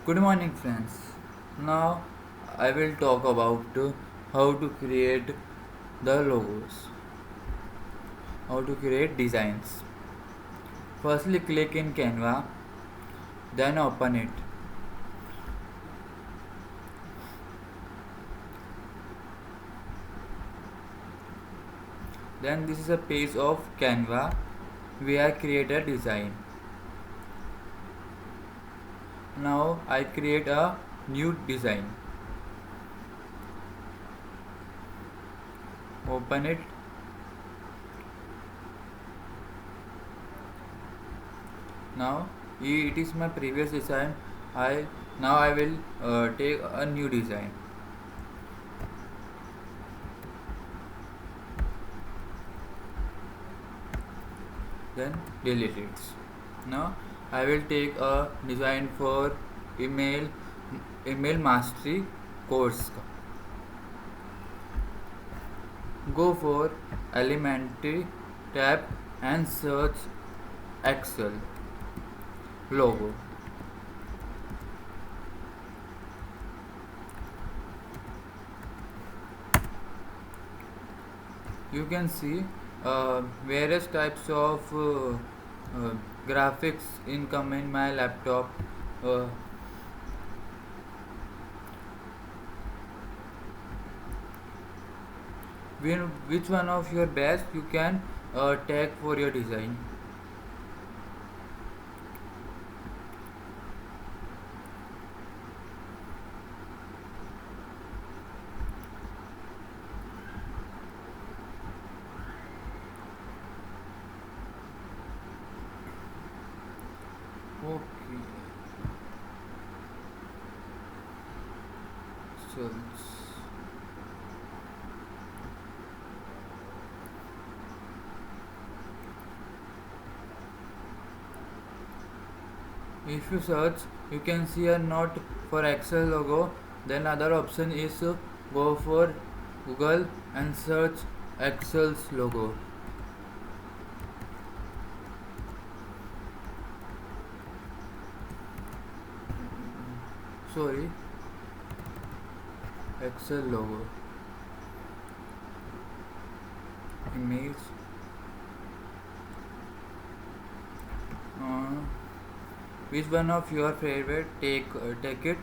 Good morning, friends. Now I will talk about how to create the logos, how to create designs. Firstly, click in Canva, then open it. Then this is a page of Canva where I create a design. Now I create a new design. Open it. Now it is my previous design. I will take a new design. Then delete it. Now I will take a design for email email mastery course. Go for elementary tab and search Excel logo. You can see various types of graphics income in my laptop. uh, which one of your best you can tag for your design. Okay, so if you search, you can see a note for Excel logo. Then other option is go for Google and search Excel's logo. Sorry, Excel logo image. uh, which one of your favorite, take it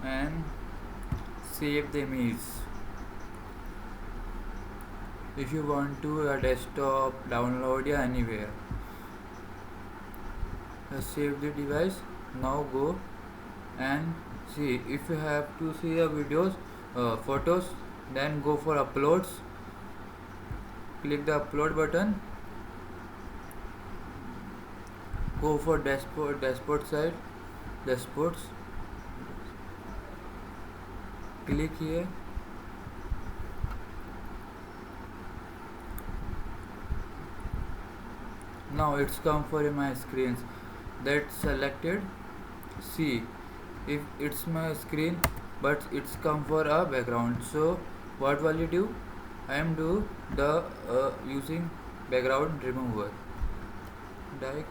and save the image. If you want to a desktop download या anywhere, just save the device. Now go and see. If you have to see the videos, photos, then go for uploads. Click the upload button. Go for dashboard side, dashboards. Click here. Now it's come for my screens. That's selected. See, if it's my screen, but it's come for a background. So what will you do? I am do the using background remover. Like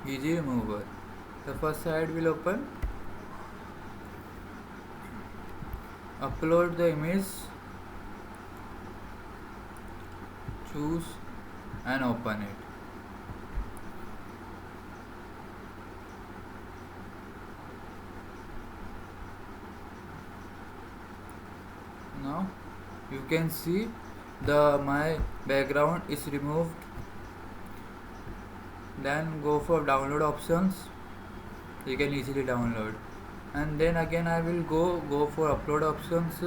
easy remover. The first side will open. Upload the image. Choose and open it. Now you can see the my background is removed. Then go for download options. You can easily download, and then again I will go for upload options.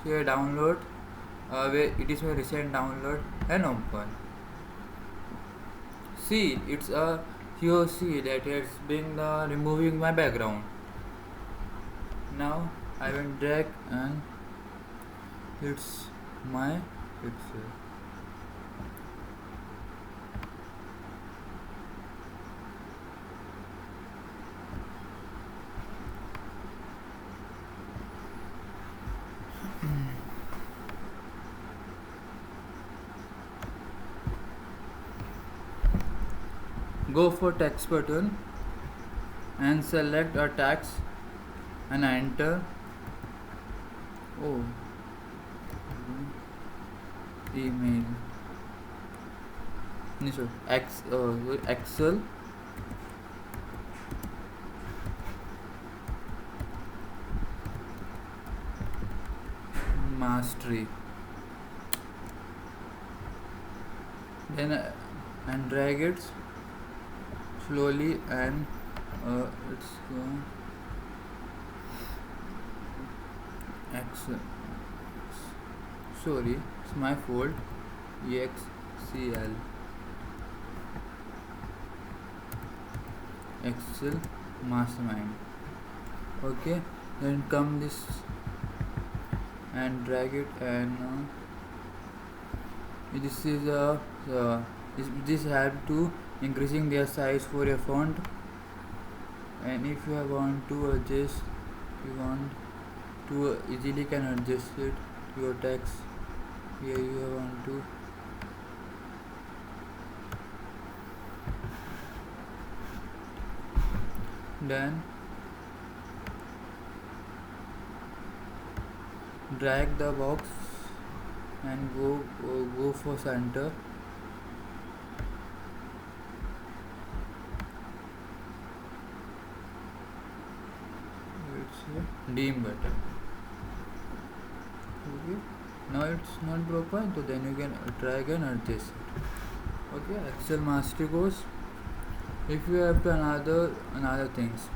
Here download, where it is my recent download, and open. See, it's a here see that it's been removing my background. Now I will drag and it's my picture. go for text button and select a text and enter. Oh, email. No, sorry, Excel mastery. Then and drag it slowly and it's Excel. Sorry, it's my fault. EXCL Excel mastermind. Okay, then come this and drag it, and this is this help to increasing their size for a font. And if you want to adjust, you want to easily can adjust it your text. Here you want to then drag the box and go for center. It's a dim button. Okay, now it's not broken, so then you can drag and adjust it. Okay, Excel mastery course. If you have to another things,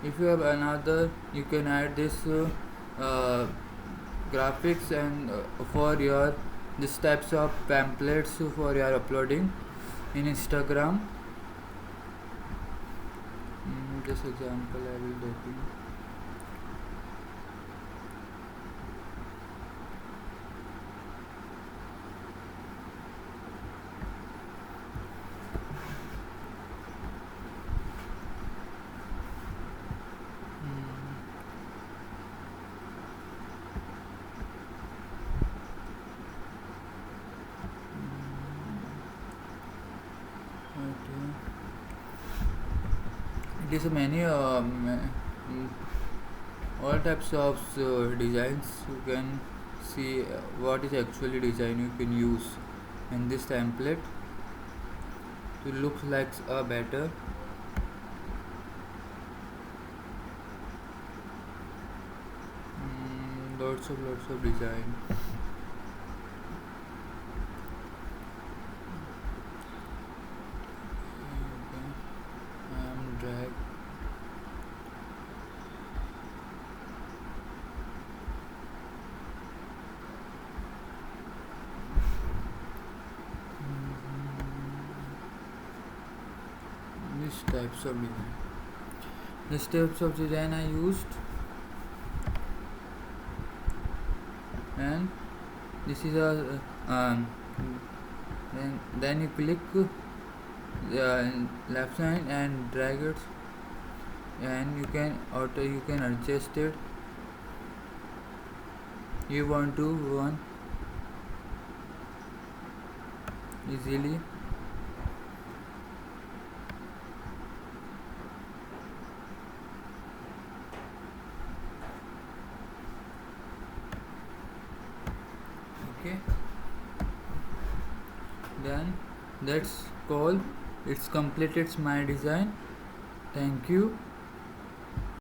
if you have another, you can add this graphics and for your this types of pamphlets for your uploading in Instagram. This example I will taking. It is many all types of designs. You can see what is actually design you can use in this template to look like a better. Lots of design. Drag these types of design. These types of design I used, and this is a then you click left side and drag it, and you can adjust it. You want to run easily. Okay, then that's all. It's completed my design. Thank you.